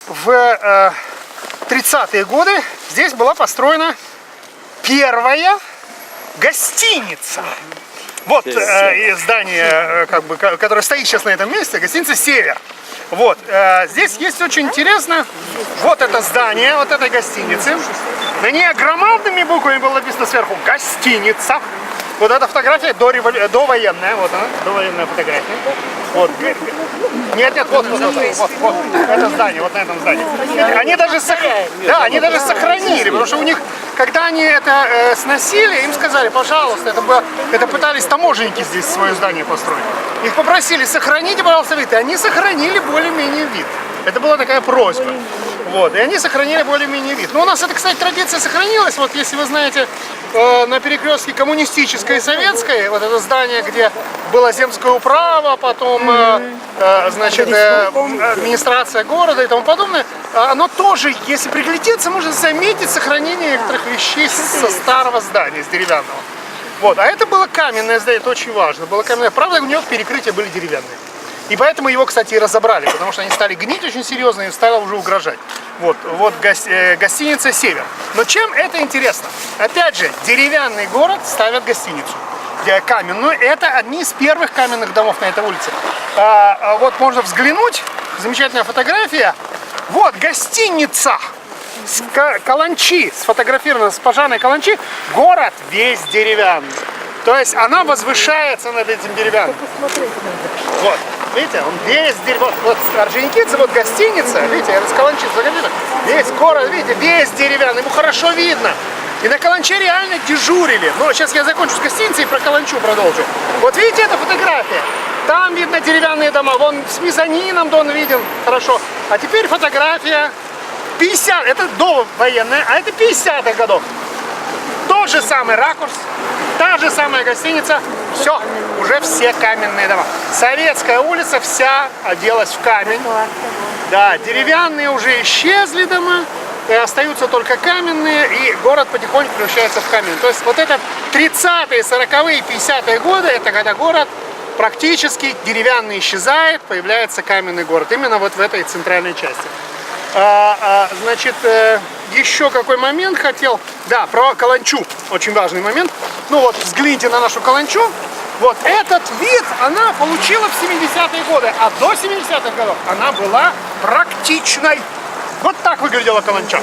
в 30-е годы здесь была построена первая гостиница. Вот здание, которое стоит сейчас на этом месте, гостиница «Север». Вот, здесь есть очень интересно, вот это здание, вот этой гостиницы. На ней громадными буквами было написано сверху «Гостиница». Вот эта фотография довоенная, вот она, довоенная фотография. Вот. Нет, вот это здание, вот на этом здании. Они даже сохранили, потому что у них, когда они это сносили, им сказали, пожалуйста, это пытались таможенники здесь свое здание построить. Их попросили, сохраните, пожалуйста, вид. И они сохранили более-менее вид. Это была такая просьба. Вот, и они сохранили более-менее вид. Но у нас эта, кстати, традиция сохранилась. Вот если вы знаете, на перекрестке коммунистической и советской, вот это здание, где была земская управа, потом, значит, администрация города и тому подобное, оно тоже, если приглядеться, можно заметить сохранение некоторых вещей со старого здания, с деревянного. Вот, а это было каменное здание, это очень важно. Было каменное. Правда, у него перекрытия были деревянные. И поэтому его, кстати, и разобрали, потому что они стали гнить очень серьезно и стало уже угрожать. Вот гостиница «Север». Но чем это интересно? Опять же, деревянный город ставят гостиницу. Каменную. Это одни из первых каменных домов на этой улице. Вот можно взглянуть. Замечательная фотография. Вот гостиница. С каланчи. Сфотографирована с пожарной каланчи. Город весь деревянный. То есть она возвышается над этим деревянным. Вот. Видите, он весь деревянный. Вот Орджоникидзе, вот гостиница. Видите, это с каланчи. Весь город, видите, весь деревянный. Ему хорошо видно. И на каланче реально дежурили. Но сейчас я закончу с гостиницей и про каланчу продолжу. Вот видите, эта фотография? Там видно деревянные дома. Вон с мезонином он виден хорошо. А теперь фотография 50. Это довоенная, а это 50-х годов. Тот же самый ракурс, та же самая гостиница. Все, уже все каменные дома. Советская улица вся оделась в камень. Да, деревянные уже исчезли дома. И остаются только каменные, и город потихоньку превращается в камень. То есть вот это 30-е, 40-е, 50-е годы, это когда город практически деревянный исчезает, появляется каменный город. Именно вот в этой центральной части. Значит, еще какой момент хотел. Да, про каланчу. Очень важный момент. Ну вот, взгляните на нашу каланчу. Вот этот вид она получила в 70-е годы. А до 70-х годов она была практичной. Вот так выглядела каланча.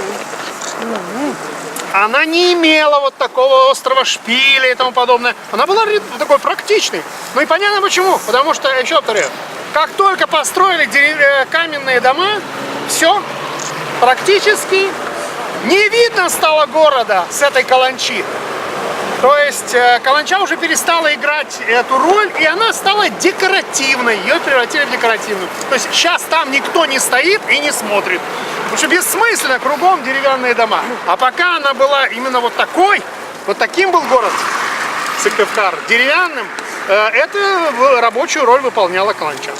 Она не имела вот такого острого шпиля и тому подобное. Она была такой практичной. Ну и понятно почему. Потому что, еще повторяю, как только построили каменные дома, все, практически не видно стало города с этой каланчи. То есть каланча уже перестала играть эту роль, и она стала декоративной. Ее превратили в декоративную. То есть сейчас там никто не стоит и не смотрит. Потому что бессмысленно, кругом деревянные дома. А пока она была именно вот такой, вот таким был город Сыктывкар, деревянным, эту рабочую роль выполняла каланча.